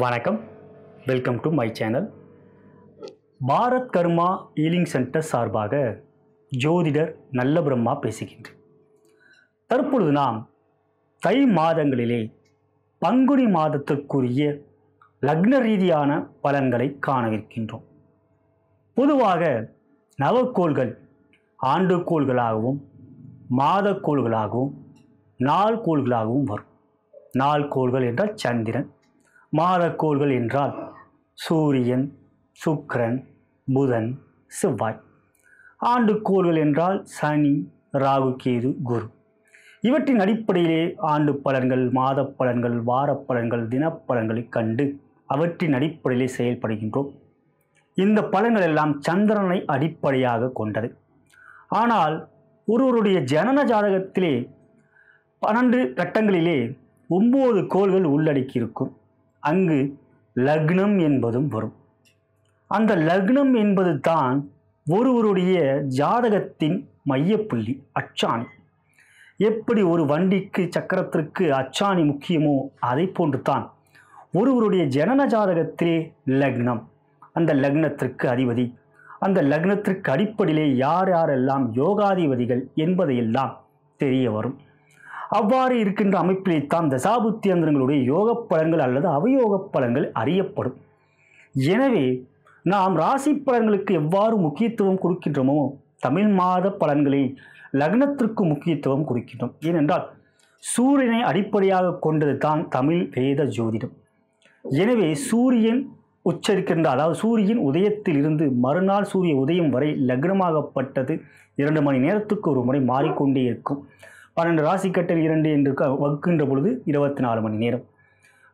வணக்கம், welcome to my channel. Bharat karma healing centre சார்பாக ஜோதிடர் நல்ல பிரம்மா பேசுகின்றேன். தற்பொழுது நாம் தை மாதங்களிலே பங்குனி மாதத்திற்குரிய லக்ன ரீதியான பலன்களை காணவிருக்கின்றோம். பொதுவாக நவக்கோள்கள் ஆண்டுக்கோள்களாகவும் மாதக்கோள்களாகவும் நாள்கோள்களாகவும் வரும். நாள்கோள்கள் என்றால் சந்திரன், மாதக்கோள்கள் என்றால் சூரியன், சுக்கிரன், புதன், செவ்வாய். ஆண்டுக்கோள்கள் என்றால் சனி, ராகு, கேது, குரு. இவற்றின் அடிப்படையிலே ஆண்டு பலன்கள், மாத பலன்கள், வார பலன்கள், தினப்பலன்களை கண்டு அவற்றின் அடிப்படையிலே செயல்படுகின்றோம். இந்த பலன்கள் எல்லாம் சந்திரனை அடிப்படையாக கொண்டது. ஆனால் ஒருவருடைய ஜனன ஜாதகத்திலே 12 கட்டங்களிலே 9 கோள்கள் உள்ளடக்கி இருக்கும். அங்கு லக்னம் என்பதும் வரும். அந்த லக்னம் என்பது தான் ஒருவருடைய ஜாதகத்தின் மையப்புள்ளி, அச்சாணி. எப்படி ஒரு வண்டிக்கு சக்கரத்திற்கு அச்சாணி முக்கியமோ அதை போன்று தான் ஒருவருடைய ஜனன ஜாதகத்திலே லக்னம், அந்த லக்னத்திற்கு அதிபதி, அந்த லக்னத்திற்கு அடிப்படையிலே யார் யாரெல்லாம் யோகாதிபதிகள் என்பதையெல்லாம் தெரிய வரும். அவ்வாறு இருக்கின்ற அமைப்பிலேத்தான் தசாபுத்தி அந்தரங்களுடைய யோக பலன்கள் அல்லது அவயோக பலன்கள் அறியப்படும். எனவே நாம் ராசி பலன்களுக்கு எவ்வாறு முக்கியத்துவம் கொடுக்கின்றோமோ தமிழ் மாத பலன்களில் லக்னத்திற்கு முக்கியத்துவம் கொடுக்கின்றோம். ஏனென்றால் சூரியனை அடிப்படையாக கொண்டது தான் தமிழ் வேத ஜோதிடம். எனவே சூரியன் உச்சரிக்கின்ற, அதாவது சூரியன் உதயத்தில் இருந்து மறுநாள் சூரிய உதயம் வரை லக்னமாகப்பட்டது 2 மணி நேரத்துக்கு ஒரு முறை மாறிக்கொண்டே இருக்கும். 12 ராசிக்கட்டல் 2 என்று வகுக்கின்ற பொழுது 24 மணி நேரம்.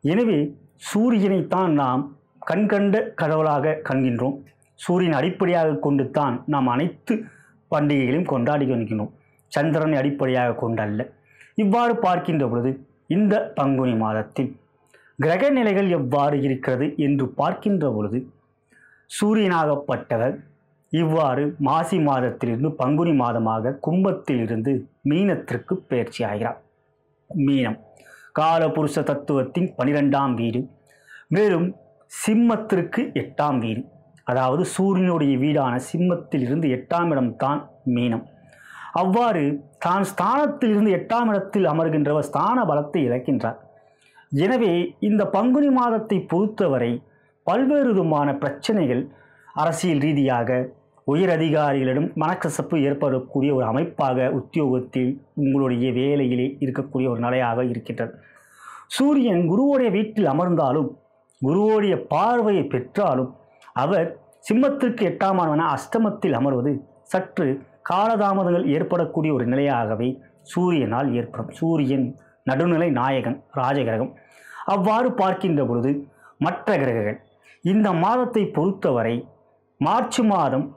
எனவே சூரியனைத்தான் நாம் கண்கண்ட கடவுளாக காண்கின்றோம். சூரியன் அடிப்படையாக கொண்டு தான் நாம் அனைத்து பண்டிகைகளையும் கொண்டாடி வருகின்றோம், சந்திரனை அடிப்படையாக கொண்டல்ல. இவ்வாறு பார்க்கின்ற பொழுது இந்த பங்குனி மாதத்தில் கிரக நிலைகள் எவ்வாறு இருக்கிறது என்று பார்க்கின்ற பொழுது சூரியனாகப்பட்டவர் இவ்வாறு மாசி மாதத்திலிருந்து பங்குனி மாதமாக கும்பத்திலிருந்து மீனத்திற்கு பயிற்சி ஆகிறார். மீனம் காலபுருஷ தத்துவத்தின் 12ஆம் வீடு, மேலும் சிம்மத்திற்கு 8ஆம் வீடு. அதாவது சூரியனுடைய வீடான சிம்மத்தில் இருந்து 8ஆம் இடம்தான் மீனம். அவ்வாறு தான் ஸ்தானத்தில் இருந்து 8ஆம் இடத்தில் அமர்கின்றவர் ஸ்தான பலத்தை இழக்கின்றார். எனவே இந்த பங்குனி மாதத்தை பொறுத்தவரை பல்வேறு விதமான பிரச்சனைகள், அரசியல் ரீதியாக உயர் அதிகாரிகளிடம் மனக்கசப்பு ஏற்படக்கூடிய ஒரு அமைப்பாக உத்தியோகத்தில் உங்களுடைய வேலையிலே இருக்கக்கூடிய ஒரு நிலையாக இருக்கின்றது. சூரியன் குருவோடைய வீட்டில் அமர்ந்தாலும், குருவோடைய பார்வையை பெற்றாலும் அவர் சிம்மத்திற்கு 8ஆம் ஆன அஷ்டமத்தில் அமர்வது சற்று காலதாமதங்கள் ஏற்படக்கூடிய ஒரு நிலையாகவே சூரியனால் ஏற்படும். சூரியன் நடுநிலை நாயகன், ராஜகிரகம். அவ்வாறு பார்க்கின்ற பொழுது மற்ற கிரகங்கள் இந்த மாதத்தை பொறுத்தவரை மார்ச் மாதம்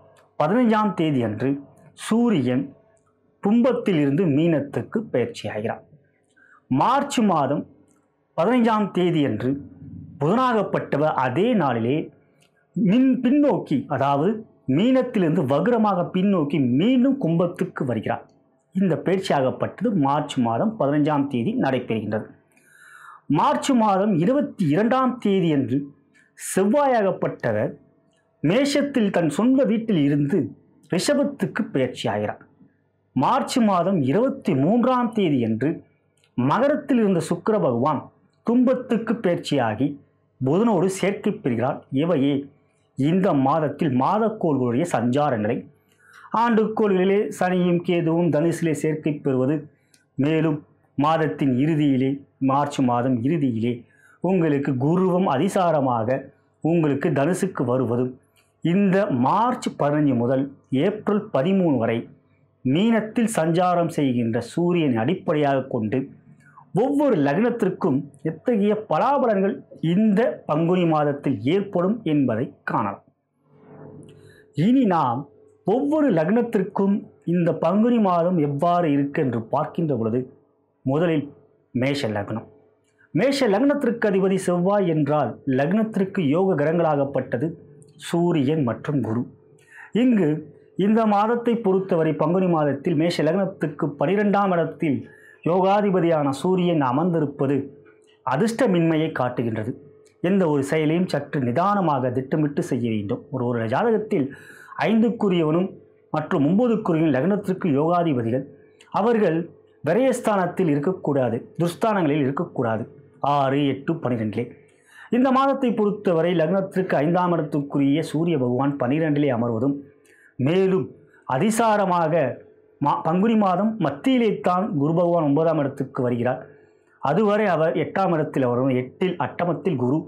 15ஆம் தேதி அன்று சூரியன் கும்பத்தில் இருந்து மீனத்துக்கு பயிற்சி ஆகிறார். மார்ச் மாதம் 15ஆம் தேதி அன்று புதனாகப்பட்டவர் அதே நாளிலே பின்னோக்கி, அதாவது மீனத்திலிருந்து வக்ரமாக பின்னோக்கி மீண்டும் கும்பத்துக்கு வருகிறார். இந்த பயிற்சியாகப்பட்டது மார்ச் மாதம் 15ஆம் தேதி நடைபெறுகின்றது. மார்ச் மாதம் 22ஆம் தேதி அன்று செவ்வாயாகப்பட்டவர் மேஷத்தில் தன் சொந்த வீட்டில் இருந்து ரிஷபத்துக்கு பயிற்சி ஆகிறார். மார்ச் மாதம் 23ஆம் தேதி அன்று மகரத்தில் இருந்த சுக்கிர பகவான் கும்பத்துக்கு பயிற்சியாகி புதனோடு சேர்க்கை பெறுகிறார். இவையே இந்த மாதத்தில் மாதக்கோள்களுடைய சஞ்சார நிலை. ஆண்டுக்கோள்களிலே சனியும் கேதுவும் தனுசிலே சேர்க்கை பெறுவது, மேலும் மாதத்தின் இறுதியிலே மார்ச் மாதம் இறுதியிலே உங்களுக்கு குருவும் அதிசாரமாக உங்களுக்கு தனுசுக்கு வருவதும், இந்த மார்ச் 15 முதல் ஏப்ரல் 13 வரை மீனத்தில் சஞ்சாரம் செய்கின்ற சூரியனை அடிப்படையாக கொண்டு ஒவ்வொரு லக்னத்திற்கும் எத்தகைய பலாபலன்கள் இந்த பங்குனி மாதத்தில் ஏற்படும் என்பதை காணலாம். இனி நாம் ஒவ்வொரு லக்னத்திற்கும் இந்த பங்குனி மாதம் எவ்வாறு இருக்கு என்று பார்க்கின்ற பொழுது முதலில் மேஷ லக்னம். மேஷ லக்னத்திற்கு அதிபதி செவ்வாய் என்றால் லக்னத்திற்கு யோக கிரகங்களாகப்பட்டது சூரியன் மற்றும் குரு. இங்கு இந்த மாதத்தை பொறுத்தவரை பங்குனி மாதத்தில் மேஷ லக்னத்துக்கு 12ஆம் இடத்தில் யோகாதிபதியான சூரியன் அமர்ந்திருப்பது அதிர்ஷ்டமின்மையை காட்டுகின்றது. எந்த ஒரு செயலையும் சற்று நிதானமாக திட்டமிட்டு செய்ய வேண்டும். ஒரு ஜாதகத்தில் 5க்குரியவனும் மற்றும் 9க்குரியவன் லக்னத்திற்கு யோகாதிபதிகள் அவர்கள் விரயஸ்தானத்தில் இருக்கக்கூடாது, துர்ஸ்தானங்களில் இருக்கக்கூடாது. 6, 8, 12. இந்த மாதத்தை பொறுத்தவரை லக்னத்திற்கு 5ஆம் இடத்துக்குரிய சூரிய பகவான் 12 அமர்வதும், மேலும் அதிசாரமாக பங்குனி மாதம் மத்தியிலே தான் குரு பகவான் 9ஆம் இடத்துக்கு வருகிறார். அதுவரை அவர் 8ஆம் இடத்தில் வரும். 8இல் அட்டமத்தில் குரு,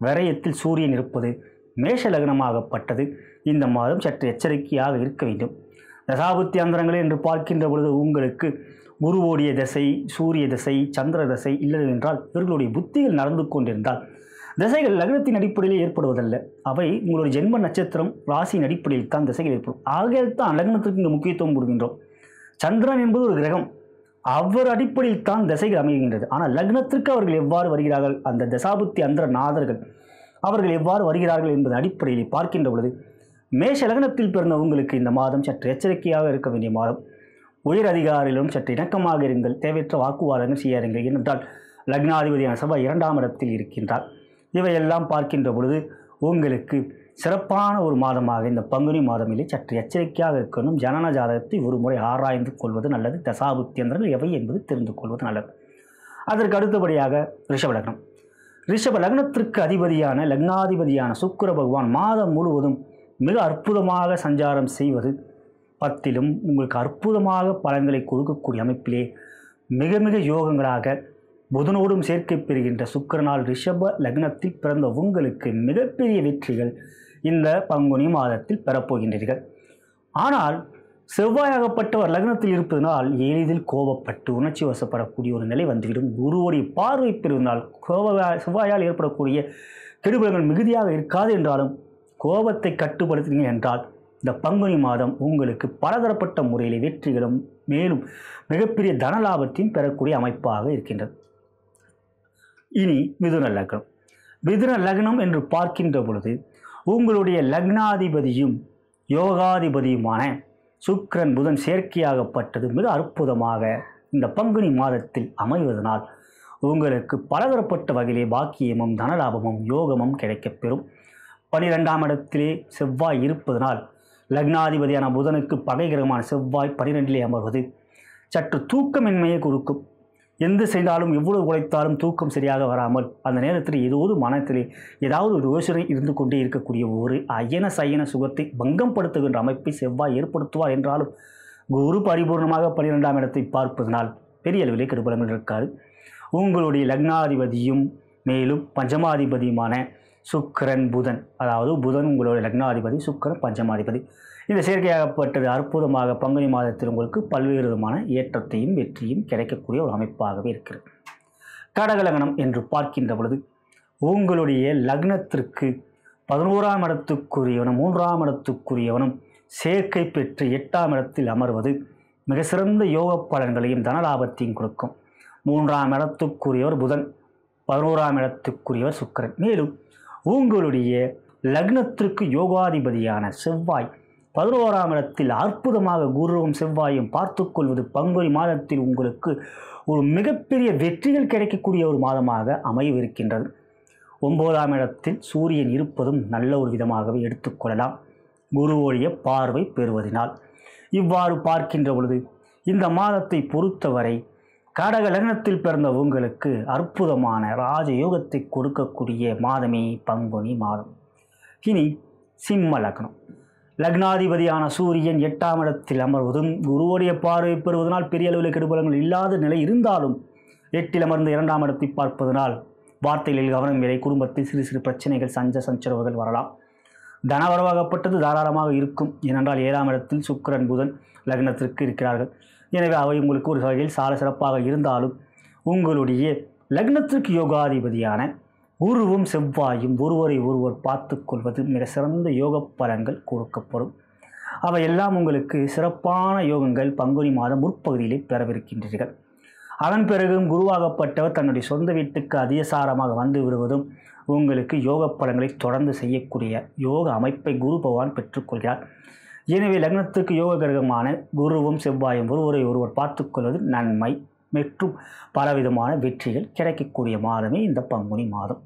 விரயத்தில் சூரியன் இருப்பது மேஷ லக்னமாகப்பட்டது. இந்த மாதம் சற்று எச்சரிக்கையாக இருக்க வேண்டும். தசாபுத்தி அந்தரங்கள் என்று பார்க்கின்ற பொழுது உங்களுக்கு குருவோடைய திசை, சூரிய திசை, சந்திர திசை இல்லை என்றால் இவர்களுடைய புத்திகள் நடந்து கொண்டிருந்தால் திசைகள் லக்னத்தின் அடிப்படையில் ஏற்படுவதல்ல, அவை உங்களுடைய ஜென்ம நட்சத்திரம் ராசியின் அடிப்படையில் தான் திசைகள் ஏற்படும். ஆகையால் தான் லக்னத்திற்கு இங்கே முக்கியத்துவம் கொடுக்கின்றோம். சந்திரன் என்பது ஒரு கிரகம், அவர் அடிப்படையில் தான் திசைகள் அமைகின்றது. ஆனால் லக்னத்திற்கு அவர்கள் எவ்வாறு வருகிறார்கள், அந்த தசாபுத்தி அந்தர நாதர்கள் அவர்கள் எவ்வாறு வருகிறார்கள் என்பது அடிப்படையில் பார்க்கின்ற பொழுது மேஷ லக்னத்தில் பிறந்த உங்களுக்கு இந்த மாதம் சற்று எச்சரிக்கையாக இருக்க வேண்டிய மாதம். உயர் அதிகாரிகளும் சற்று இணக்கமாக இருங்கள், தேவையற்ற வாக்குவாதங்கள் செய்யாதீர்கள். ஏனென்றால் லக்னாதிபதியான செவ்வாய் 2ஆம் இடத்தில் இருக்கின்றார். இவையெல்லாம் பார்க்கின்ற பொழுது உங்களுக்கு சிறப்பான ஒரு மாதமாக இந்த பங்குனி மாதமிலே சற்று எச்சரிக்கையாக இருக்கணும். ஜனன ஜாதகத்தை ஒரு முறை ஆராய்ந்து கொள்வது நல்லது. தசாபுத்தியந்திரங்கள் எவை என்பது தெரிந்து கொள்வது நல்லது. அதற்கு அடுத்தபடியாக ரிஷப லக்னம். ரிஷப லக்னத்திற்கு அதிபதியான லக்னாதிபதியான சுக்கிர பகவான் மாதம் முழுவதும் மிக அற்புதமாக சஞ்சாரம் செய்வது 10லும் உங்களுக்கு அற்புதமாக பலன்களை கொடுக்கக்கூடிய அமைப்பிலே மிக மிக யோகங்களாக புதனோடும் சேர்க்கை பெறுகின்ற சுக்கிரனால் ரிஷப லக்னத்தில் பிறந்த உங்களுக்கு மிகப்பெரிய வெற்றிகள் இந்த பங்குனி மாதத்தில் பெறப்போகின்றீர்கள். ஆனால் செவ்வாயாகப்பட்டவர் லக்னத்தில் இருப்பதனால் எளிதில் கோபப்பட்டு உணர்ச்சி வசப்படக்கூடிய ஒரு நிலை வந்துவிடும். குருவுடைய பார்வை பெறுவதனால் செவ்வாயால் ஏற்படக்கூடிய கெடுபலங்கள் மிகுதியாக இருக்காது. என்றாலும் கோபத்தை கட்டுப்படுத்தினீங்க என்றால் இந்த பங்குனி மாதம் உங்களுக்கு பலதரப்பட்ட முறையில் வெற்றிகளும் மேலும் மிகப்பெரிய தன லாபத்தையும் பெறக்கூடிய அமைப்பாக இருக்கின்றது. இனி மிதுன லக்னம். மிதுன லக்னம் என்று பார்க்கின்ற பொழுது உங்களுடைய லக்னாதிபதியும் யோகாதிபதியுமான சுக்கிரன் புதன் சேர்க்கையாகப்பட்டது மிக அற்புதமாக இந்த பங்குனி மாதத்தில் அமைவதனால் உங்களுக்கு பலதரப்பட்ட வகையிலே பாக்கியமும் தனலாபமும் யோகமும் கிடைக்கப்பெறும். 12ஆம் இடத்திலே செவ்வாய் இருப்பதனால் லக்னாதிபதியான புதனுக்கு பகை கிரகமான செவ்வாய் 12 அமர்வது சற்று தூக்கமின்மையை கொடுக்கும். எந்த செய்தாலும் எவ்வளவு உழைத்தாலும் தூக்கம் சரியாக வராமல் அந்த நேரத்தில் ஏதோது மனத்திலே ஏதாவது ஒரு யோசனை இருந்து கொண்டே இருக்கக்கூடிய ஒரு அயன சயன சுகத்தை பங்கப்படுத்துகின்ற அமைப்பை செவ்வாய் ஏற்படுத்துவார். என்றாலும் குரு பரிபூர்ணமாக 12ஆம் இடத்தை பார்ப்பதனால் பெரிய அளவிலே கெடுபலங்கள் இருக்காது. உங்களுடைய லக்னாதிபதியும் மேலும் பஞ்சமாதிபதியுமான சுக்கிரன் புதன், அதாவது புதன் உங்களுடைய லக்னாதிபதி, சுக்கிரன் பஞ்சமாதிபதி, இந்த சேர்க்கையாகப்பட்டது அற்புதமாக பங்குனி மாதத்தில் உங்களுக்கு பல்வேறு விதமான ஏற்றத்தையும் வெற்றியும் கிடைக்கக்கூடிய ஒரு அமைப்பாகவே இருக்கிறது. கடகலக்னம் என்று பார்க்கின்ற பொழுது உங்களுடைய லக்னத்திற்கு 11ஆம் இடத்துக்குரியவனும் 3ஆம் இடத்துக்குரியவனும் சேர்க்கை பெற்று 8ஆம் இடத்தில் அமர்வது மிக சிறந்த யோக பலன்களையும் தனலாபத்தையும் கொடுக்கும். 3ஆம் இடத்துக்குரியவர் புதன், 11ஆம் இடத்துக்குரியவர் சுக்கிரன். மேலும் உங்களுடைய லக்னத்திற்கு யோகாதிபதியான செவ்வாய் 11ஆம் இடத்தில் அற்புதமாக குருவும் செவ்வாயும் பார்த்து கொள்வது பங்குனி மாதத்தில் உங்களுக்கு ஒரு மிகப்பெரிய வெற்றிகள் கிடைக்கக்கூடிய ஒரு மாதமாக அமையவிருக்கின்றது. 9ஆம் இடத்தில் சூரியன் இருப்பதும் நல்ல ஒரு விதமாகவே எடுத்துக்கொள்ளலாம், குருவுடைய பார்வை பெறுவதனால். இவ்வாறு பார்க்கின்ற பொழுது இந்த மாதத்தை பொறுத்தவரை கடக லக்னத்தில் பிறந்த உங்களுக்கு அற்புதமான ராஜயோகத்தை கொடுக்கக்கூடிய மாதமே பங்குனி மாதம். இனி சிம்ம லக்னம். லக்னாதிபதியான சூரியன் 8ஆம் இடத்தில் அமர்வதும் குருவுடைய பார்வை பெறுவதனால் பெரிய அளவில் கெடுபலங்கள் இல்லாத நிலை இருந்தாலும் 8இல் அமர்ந்து 2ஆம் இடத்தை பார்ப்பதனால் வார்த்தைகளில் கவனம் வேலை, குடும்பத்தில் சிறு சிறு பிரச்சனைகள் சஞ்சரவுகள் வரலாம். தனவரவாகப்பட்டது தாராளமாக இருக்கும். ஏனென்றால் 7ஆம் இடத்தில் சுக்கிரன் புதன் லக்னத்திற்கு இருக்கிறார்கள். எனவே அவை உங்களுக்கு ஒரு வகையில் சால சிறப்பாக இருந்தாலும் உங்களுடைய லக்னத்திற்கு யோகாதிபதியான குருவும் செவ்வாயும் ஒருவரை ஒருவர் பார்த்து கொள்வது மிக சிறந்த யோக பலன்கள் கொடுக்கப்படும். அவையெல்லாம் உங்களுக்கு சிறப்பான யோகங்கள் பங்குனி மாதம் முற்பகுதியிலே பெறவிருக்கின்றீர்கள். அதன் பிறகும் குருவாகப்பட்டவர் தன்னுடைய சொந்த வீட்டுக்கு அதிசாரமாக வந்து விடுவதும் உங்களுக்கு யோக பலன்களை தொடர்ந்து செய்யக்கூடிய யோக அமைப்பை குரு பகவான் பெற்றுக்கொள்கிறார். எனவே லக்னத்துக்கு யோக கிரகமான குருவும் செவ்வாயும் ஒருவரை ஒருவர் பார்த்து கொள்வது நன்மை மற்றும் பலவிதமான வெற்றிகள் கிடைக்கக்கூடிய மாதமே இந்த பங்குனி மாதம்.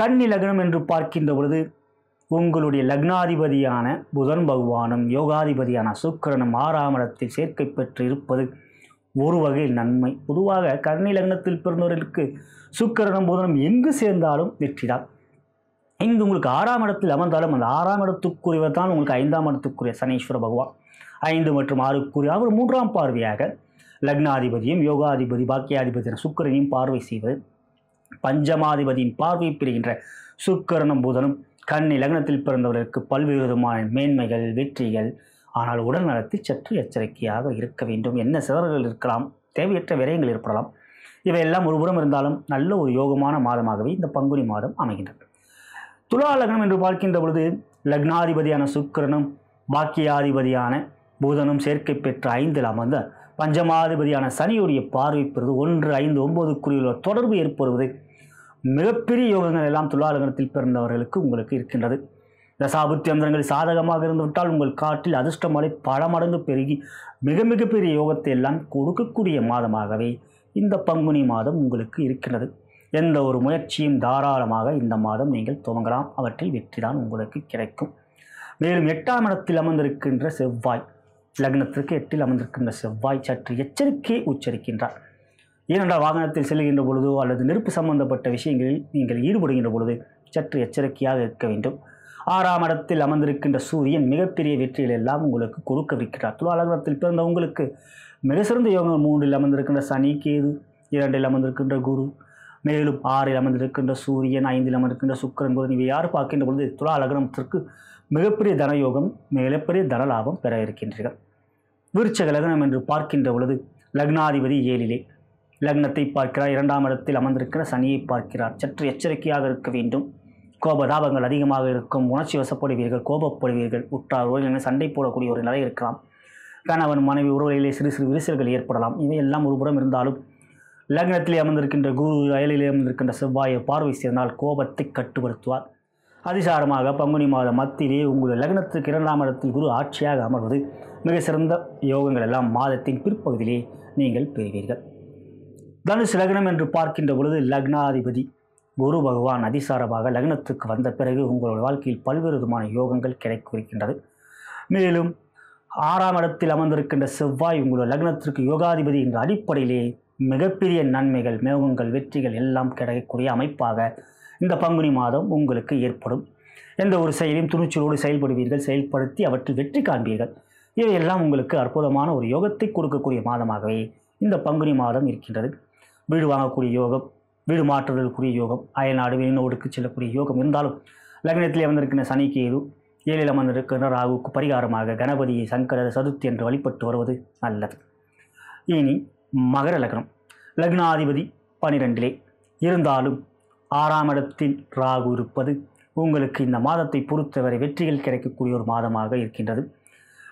கன்னி லக்னம் என்று பார்க்கின்ற பொழுது உங்களுடைய லக்னாதிபதியான புதன் பகவானும் யோகாதிபதியான சுக்கிரனும் 6ஆம் இடத்தில் சேர்க்கை பெற்று இருப்பது ஒரு வகையில் நன்மை. பொதுவாக கன்னி லக்னத்தில் பிறந்தவர்களுக்கு சுக்கிரனும் புதனும் எங்கு சேர்ந்தாலும் வெற்றிதான். இங்கு உங்களுக்கு 6ஆம் இடத்தில் அமர்ந்தாலும் அந்த 6ஆம் இடத்துக்குரியவர் தான் உங்களுக்கு 5ஆம் இடத்துக்குரிய சனீஸ்வர பகவான். 5 மற்றும் 6க்குரிய அவர் 3ஆம் பார்வையாக லக்னாதிபதியும் யோகாதிபதி பாக்கியாதிபதியான சுக்கிரனையும் பார்வை செய்வது. பஞ்சமாதிபதியின் பார்வை பெறுகின்ற சுக்கிரனும் புதனும் கன்னி லக்னத்தில் பிறந்தவர்களுக்கு பல்வேறு விதமான மேன்மைகள் வெற்றிகள். ஆனால் உடல் நலத்தில் சற்று எச்சரிக்கையாக இருக்க வேண்டும். என்ன சிதறல்கள் இருக்கலாம், தேவையற்ற விரயங்கள் ஏற்படலாம். இவையெல்லாம் ஒருபுறம் இருந்தாலும் நல்ல ஒரு யோகமான மாதமாகவே இந்த பங்குனி மாதம் அமைகின்றது. துலா லக்னம் என்று பார்க்கின்ற பொழுது லக்னாதிபதியான சுக்கிரனும் பாக்கியாதிபதியான புதனும் சேர்க்கை பெற்ற 5இல் அமர்ந்த பஞ்சமாதிபதியான சனியுடைய பார்வை பெறுவது 1, 5, 9க்குரிய தொடர்பு ஏற்படுவது மிகப்பெரிய யோகங்கள் எல்லாம் துலா லக்னத்தில் பிறந்தவர்களுக்கு உங்களுக்கு இருக்கின்றது. தசாபுத்தி அந்தரங்கள் சாதகமாக இருந்துவிட்டால் உங்கள் காற்றில் அதிர்ஷ்டமலை பல மடங்கு பெருகி மிக பெரிய யோகத்தை எல்லாம் கொடுக்கக்கூடிய மாதமாகவே இந்த பங்குனி மாதம் உங்களுக்கு இருக்கின்றது. எந்த ஒரு முயற்சியும் தாராளமாக இந்த மாதம் நீங்கள் துவங்கலாம். அவற்றில் வெற்றிதான் உங்களுக்கு கிடைக்கும். மேலும் 8ஆம் இடத்தில் அமர்ந்திருக்கின்ற செவ்வாய், லக்னத்திற்கு 8இல் அமர்ந்திருக்கின்ற செவ்வாய் சற்று எச்சரிக்கையை உச்சரிக்கின்றார். ஏனென்றால் வாகனத்தில் செல்கின்ற பொழுதோ அல்லது நெருப்பு சம்பந்தப்பட்ட விஷயங்களில் நீங்கள் ஈடுபடுகின்ற பொழுது சற்று எச்சரிக்கையாக இருக்க வேண்டும். 6ஆம் இடத்தில் அமர்ந்திருக்கின்ற சூரியன் மிகப்பெரிய வெற்றிகள் எல்லாம் உங்களுக்கு கொடுக்கவிருக்கிறார். துலா லக்னத்தில் பிறந்த உங்களுக்கு மிக சிறந்த யோகம் 3இல் அமர்ந்திருக்கின்ற சனி, கேது, 2இல் அமர்ந்திருக்கின்ற குரு, மேலும் 6இல் அமர்ந்திருக்கின்ற சூரியன், 5இல் அமர்ந்திருக்கின்ற சுக்கிரன், புதன் இவை யார் பார்க்கின்ற பொழுது துலா லக்னத்திற்கு மிகப்பெரிய தனயோகம் மிகப்பெரிய தன லாபம் பெற இருக்கின்றீர்கள். விருச்சக லக்னம் என்று பார்க்கின்ற பொழுது லக்னாதிபதி 7இலே லக்னத்தை பார்க்கிறார். 2ஆம் இடத்தில் அமர்ந்திருக்கிற சனியை பார்க்கிறார். சற்று எச்சரிக்கையாக இருக்க வேண்டும். கோபதாபங்கள் அதிகமாக இருக்கும். உணர்ச்சி வசப்படுவீர்கள், கோபப்படுவீர்கள். உற்றார் உறவினர்கள் சண்டை போடக்கூடிய ஒரு நிலை இருக்கலாம். கணவன் மனைவி உறவுகளிலே சிறு விரிசல்கள் ஏற்படலாம். இவையெல்லாம் ஒருபுறம் இருந்தாலும் லக்னத்திலே அமர்ந்திருக்கின்ற குரு, அயலிலே அமர்ந்திருக்கின்ற செவ்வாயை பார்வை சேர்ந்தால் கோபத்தை கட்டுப்படுத்துவார். அதிசாரமாக பங்குனி மாத மத்தியிலே உங்கள் லக்னத்துக்கு 2ஆம் இடத்தில் குரு ஆட்சியாக அமர்வது மிக சிறந்த யோகங்கள் எல்லாம் மாதத்தின் பிற்பகுதியிலே நீங்கள் பெறுவீர்கள். தனுசு லக்னம் என்று பார்க்கின்ற பொழுது லக்னாதிபதி குரு பகவான் அதிசாரமாக லக்னத்துக்கு வந்த பிறகு உங்களுடைய வாழ்க்கையில் பல்வேறு விதமான யோகங்கள் கிடைக்கின்றது. மேலும் 6ஆம் இடத்தில் அமர்ந்திருக்கின்ற செவ்வாய் உங்களுடைய லக்னத்திற்கு யோகாதிபதி என்ற அடிப்படையிலே மிகப்பெரிய நன்மைகள், யோகங்கள், வெற்றிகள் எல்லாம் கிடைக்கக்கூடிய அமைப்பாக இந்த பங்குனி மாதம் உங்களுக்கு ஏற்படும். எந்த ஒரு செயலையும் துணிச்சலோடு செயல்படுவீர்கள், செயல்படுத்தி அவற்றில் வெற்றி காண்பீர்கள். இவையெல்லாம் உங்களுக்கு அற்புதமான ஒரு யோகத்தை கொடுக்கக்கூடிய மாதமாகவே இந்த பங்குனி மாதம் இருக்கின்றது. வீடு வாங்கக்கூடிய யோகம், வீடு மாற்றுவதற்குரிய யோகம், அயல்நாடு வெளிநாடுக்கு செல்லக்கூடிய யோகம் இருந்தாலும் லக்னத்திலே அமர்ந்திருக்கின்ற சனி, கேது, 7இல் அமர்ந்திருக்கின்ற ராகுக்கு பரிகாரமாக கணபதியை சங்கர சதுர்த்தி என்று வழிபட்டு வருவது நல்லது. இனி மகர லக்னம். லக்னாதிபதி 12இலே இருந்தாலும் 6ஆம் இடத்தில் ராகு இருப்பது உங்களுக்கு இந்த மாதத்தை பொறுத்தவரை வெற்றிகள் கிடைக்கக்கூடிய ஒரு மாதமாக இருக்கின்றது.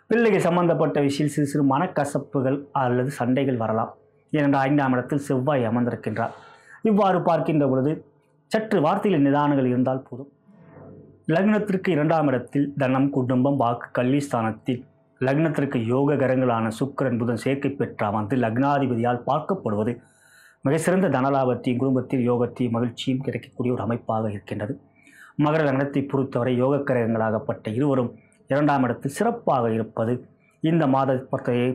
பிள்ளைகள் சம்பந்தப்பட்ட விஷயத்தில் சிறு மனக்கசப்புகள் அல்லது சண்டைகள் வரலாம். ஏனென்றால் 5ஆம் இடத்தில் செவ்வாய் அமர்ந்திருக்கின்றார். இவ்வாறு பார்க்கின்ற பொழுது சற்று வார்த்தைகளின் நிதானங்கள் இருந்தால் போதும். லக்னத்திற்கு 2ஆம் இடத்தில் தனம், குடும்பம், வாக்கு, கல்வி ஸ்தானத்தில் லக்னத்திற்கு யோக கரங்களான சுக்கிரன், புதன் சேர்க்கை பெற்ற அமர்ந்து லக்னாதிபதியால் பார்க்கப்படுவது மிக சிறந்த தனலாபத்தையும் குடும்பத்தில் யோகத்தையும் மகிழ்ச்சியும் கிடைக்கக்கூடிய ஒரு அமைப்பாக இருக்கின்றது. மகர லக்னத்தை பொறுத்தவரை யோக கிரகங்களாகப்பட்ட இருவரும் 2ஆம் இடத்தில் சிறப்பாக இருப்பது இந்த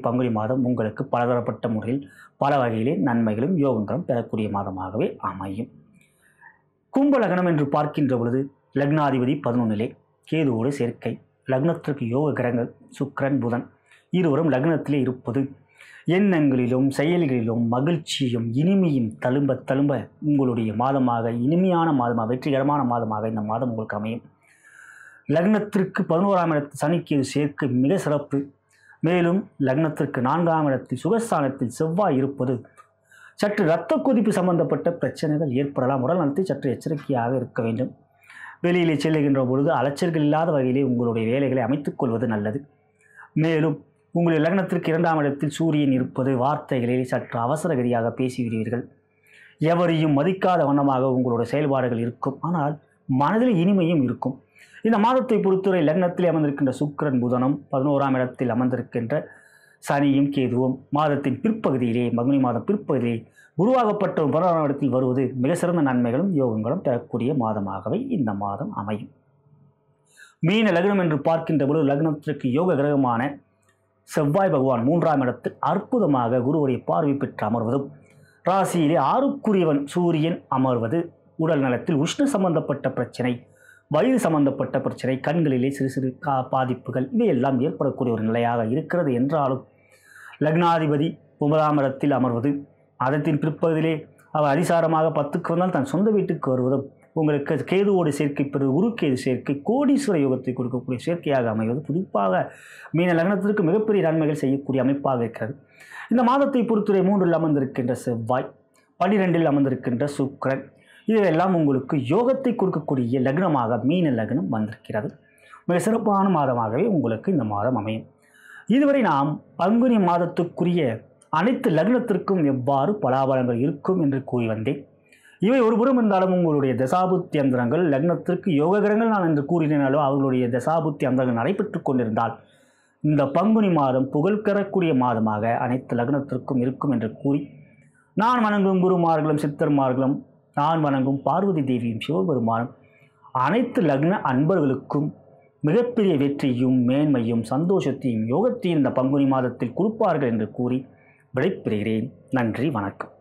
பங்குனி மாதம் உங்களுக்கு பலதரப்பட்ட முறையில் பல வகையிலே நன்மைகளும் யோகங்களும் பெறக்கூடிய மாதமாகவே அமையும். கும்ப லக்னம் என்று பார்க்கின்ற பொழுது லக்னாதிபதி 11இலே கேதுவோடு சேர்க்கை. லக்னத்திற்கு யோக கிரகங்கள் சுக்கிரன், புதன் இருவரும் லக்னத்திலே இருப்பது எண்ணங்களிலும் செயல்களிலும் மகிழ்ச்சியும் இனிமையும் தழும்ப உங்களுடைய மாதமாக, இனிமையான மாதமாக, வெற்றிகரமான மாதமாக இந்த மாதம் உங்களுக்கு அமையும். லக்னத்திற்கு 11ஆம் இடத்தில் சனிக்கேது சேர்க்கை மிக சிறப்பு. மேலும் லக்னத்திற்கு 4ஆம் இடத்தில் சுகஸ்தானத்தில் செவ்வாய் இருப்பது சற்று இரத்த கொதிப்பு சம்பந்தப்பட்ட பிரச்சனைகள் ஏற்படலாம். உடல் நலத்தை சற்று எச்சரிக்கையாக இருக்க வேண்டும். வெளியிலே செல்லுகின்ற பொழுது அலைச்சல்கள் இல்லாத வகையிலே உங்களுடைய வேலைகளை அமைத்துக் கொள்வது நல்லது. மேலும் உங்களுடைய லக்னத்திற்கு 2ஆம் இடத்தில் சூரியன் இருப்பது வார்த்தைகளில் சற்று அவசரகதியாக பேசிவிடுவீர்கள். எவரையும் மதிக்காத வண்ணமாக உங்களுடைய செயல்பாடுகள் இருக்கும். ஆனால் மனதில் இனிமையும் இருக்கும். இந்த மாதத்தை பொறுத்தவரை லக்னத்திலே அமர்ந்திருக்கின்ற சுக்கிரன், புதனும் 11ஆம் இடத்தில் அமர்ந்திருக்கின்ற சனியும் கேதுவும் மாதத்தின் பிற்பகுதியிலே, பங்குனி மாதம் பிற்பகுதியிலே குருவாகப்பட்ட 9ஆம் இடத்தில் வருவது மிக சிறந்த நன்மைகளும் யோகங்களும் தரக்கூடிய மாதமாகவே இந்த மாதம் அமையும். மீன லக்னம் என்று பார்க்கின்ற பொழுது லக்னத்திற்கு யோக கிரகமான செவ்வாய் பகவான் 3ஆம் இடத்தில் அற்புதமாக குருவுடைய பார்வை பெற்று அமர்வதும், ராசியிலே 6க்குரியவன் சூரியன் அமர்வது உடல் நலத்தில் உஷ்ண சம்பந்தப்பட்ட பிரச்சனை, வயிறு சம்பந்தப்பட்ட பிரச்சனை, கண்களிலே சிறு சிறு பாதிப்புகள் இவையெல்லாம் ஏற்படக்கூடிய ஒரு நிலையாக இருக்கிறது. என்றாலும் லக்னாதிபதி 9ஆம் இடத்தில் அமர்வது, அதத்தின் பிற்பகுதியிலே அவர் அதிசாரமாக 10க்கு வந்தால் தன் சொந்த வீட்டுக்கு வருவதும், உங்களுக்கு கேதுவோடு சேர்க்கை பெறுவது, குருக்கேது சேர்க்கை கோடீஸ்வர யோகத்தை கொடுக்கக்கூடிய சேர்க்கையாக அமைவது குறிப்பாக மீன லக்னத்திற்கு மிகப்பெரிய நன்மைகள் செய்யக்கூடிய அமைப்பாக இருக்கிறது. இந்த மாதத்தை பொறுத்தவரை 3இல் அமர்ந்திருக்கின்ற செவ்வாய், 12இல் அமர்ந்திருக்கின்ற சுக்கிரன், இவையெல்லாம் உங்களுக்கு யோகத்தை கொடுக்கக்கூடிய லக்னமாக மீன லக்னம் வந்திருக்கிறது. மிக சிறப்பான மாதமாகவே உங்களுக்கு இந்த மாதம் அமையும். இதுவரை நாம் பங்குனி மாதத்துக்குரிய அனைத்து லக்னத்திற்கும் எவ்வாறு பலாபலங்கள் இருக்கும் என்று கூறி வந்தேன். இவை ஒருபுறம் இருந்தாலும் உங்களுடைய தசாபுத்தி அந்தரங்கள் லக்னத்திற்கு யோக கிரகங்கள் நான் என்று கூறினாலோ அவர்களுடைய தசாபுத்தி அந்தரங்கள் நடைபெற்று கொண்டிருந்தால் இந்த பங்குனி மாதம் புகழ் பெறக்கூடிய மாதமாக அனைத்து லக்னத்திற்கும் இருக்கும் என்று கூறி, நான் வணங்கும் குருமார்களும் சித்தர்மார்களும் நான் வணங்கும் பார்வதி தேவியும் சிவபெருமானும் அனைத்து லக்ன அன்பர்களுக்கும் மிகப்பெரிய வெற்றியும் மேன்மையும் சந்தோஷத்தையும் யோகத்தையும் இந்த பங்குனி மாதத்தில் கொடுப்பார்கள் என்று கூறி விடைபெறுகிறேன். நன்றி, வணக்கம்.